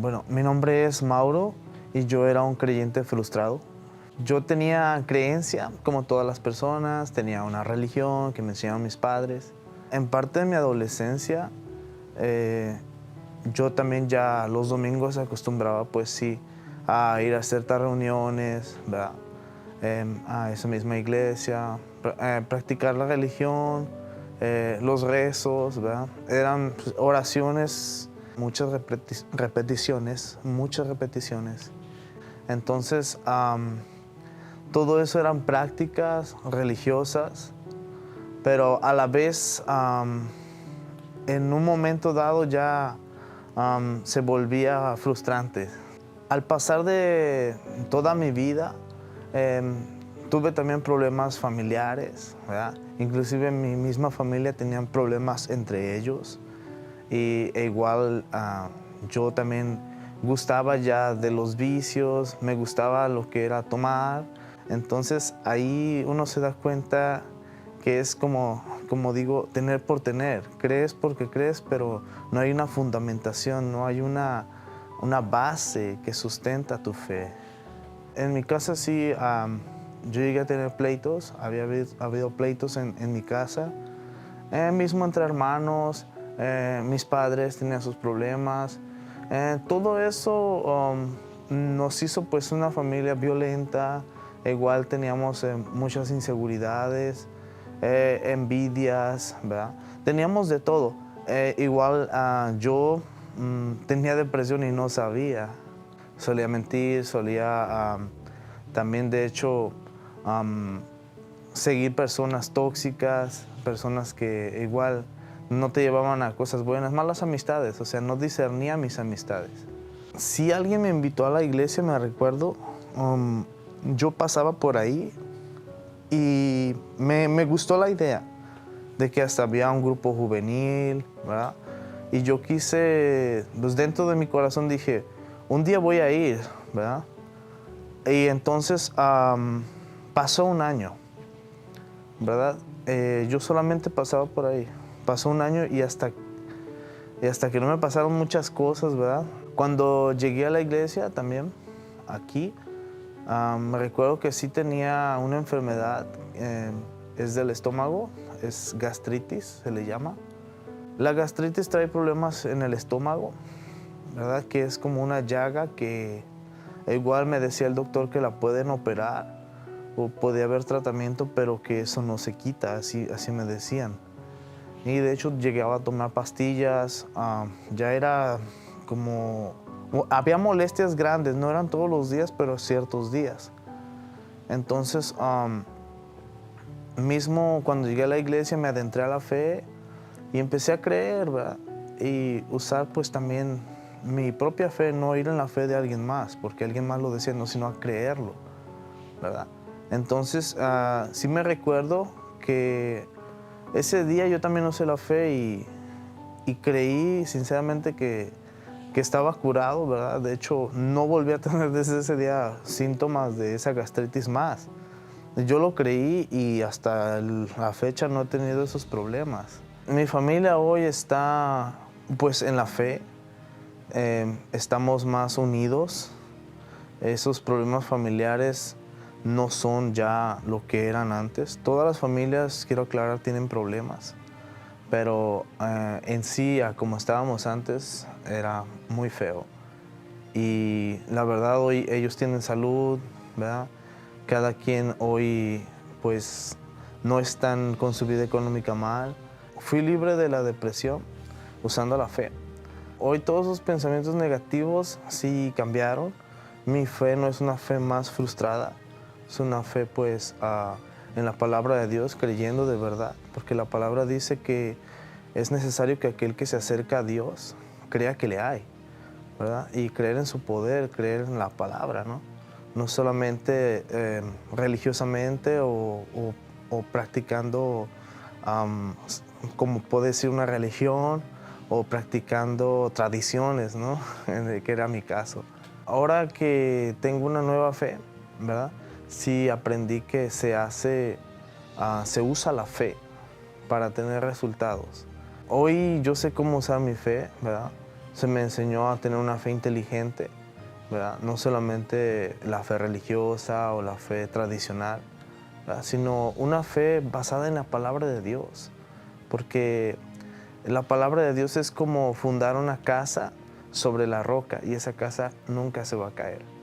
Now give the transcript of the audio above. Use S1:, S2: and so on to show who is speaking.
S1: Bueno, mi nombre es Mauro y yo era un creyente frustrado. Yo tenía creencia, como todas las personas, tenía una religión que me enseñaron mis padres. En parte de mi adolescencia, eh, yo también ya los domingos acostumbraba, pues sí, a ir a ciertas reuniones, ¿verdad? A esa misma iglesia, practicar la religión, los rezos, ¿verdad? Eran pues, oraciones, muchas repeticiones. Entonces, todo eso eran prácticas religiosas, pero a la vez, en un momento dado ya se volvía frustrante. Al pasar de toda mi vida, tuve también problemas familiares, ¿verdad? Inclusive en mi misma familia tenían problemas entre ellos. E igual yo también gustaba ya de los vicios, me gustaba lo que era tomar. Entonces ahí uno se da cuenta que es como digo, tener por tener. Crees porque crees, pero no hay una fundamentación, no hay una base que sustenta tu fe. En mi casa sí, yo llegué a tener pleitos, había habido pleitos en mi casa, mismo entre hermanos, mis padres tenían sus problemas. Todo eso nos hizo pues una familia violenta, igual teníamos muchas inseguridades, envidias, ¿verdad? Teníamos de todo. Igual yo tenía depresión y no sabía. Solía mentir, solía también de hecho seguir personas tóxicas, personas que igual no te llevaban a cosas buenas, malas amistades, o sea, no discernía mis amistades. Si alguien me invitó a la iglesia, me recuerdo, yo pasaba por ahí y me gustó la idea de que hasta había un grupo juvenil, ¿verdad? Y yo quise, pues dentro de mi corazón dije, un día voy a ir, ¿verdad? Y entonces pasó un año, ¿verdad? Yo solamente pasaba por ahí. Pasó un año y hasta que no me pasaron muchas cosas, ¿verdad? Cuando llegué a la iglesia también, aquí, me recuerdo que sí tenía una enfermedad, es del estómago, es gastritis, se le llama. La gastritis trae problemas en el estómago, ¿verdad? Que es como una llaga que igual me decía el doctor que la pueden operar o podía haber tratamiento, pero que eso no se quita, así me decían. Y de hecho llegaba a tomar pastillas, ya era como... Había molestias grandes, no eran todos los días, pero ciertos días. Entonces, mismo cuando llegué a la iglesia me adentré a la fe y empecé a creer, ¿verdad? Y usar pues también mi propia fe, no ir en la fe de alguien más, porque alguien más lo decía, no, sino a creerlo, ¿verdad? Entonces, sí me recuerdo que ese día yo también usé la fe y creí sinceramente que estaba curado, ¿verdad? De hecho, no volví a tener desde ese día síntomas de esa gastritis más. Yo lo creí y hasta la fecha no he tenido esos problemas. Mi familia hoy está pues en la fe, estamos más unidos. Esos problemas familiares no son ya lo que eran antes. Todas las familias, quiero aclarar, tienen problemas, pero en sí, a como estábamos antes, era muy feo. Y la verdad, hoy ellos tienen salud, ¿verdad? Cada quien hoy, pues, no están con su vida económica mal. Fui libre de la depresión usando la fe. Hoy todos esos pensamientos negativos sí cambiaron. Mi fe no es una fe más frustrada, es una fe pues en la palabra de Dios, creyendo de verdad, porque la palabra dice que es necesario que aquel que se acerca a Dios crea que le hay, ¿verdad? Y creer en su poder, creer en la palabra, ¿no? No solamente religiosamente o practicando, como puede decir, una religión o practicando tradiciones, ¿no? Que era mi caso. Ahora que tengo una nueva fe, ¿verdad? Sí aprendí que se usa la fe para tener resultados. Hoy yo sé cómo usar mi fe, ¿verdad? se me enseñó a tener una fe inteligente, ¿verdad? No solamente la fe religiosa o la fe tradicional, ¿verdad? Sino una fe basada en la palabra de Dios. Porque la palabra de Dios es como fundar una casa sobre la roca y esa casa nunca se va a caer.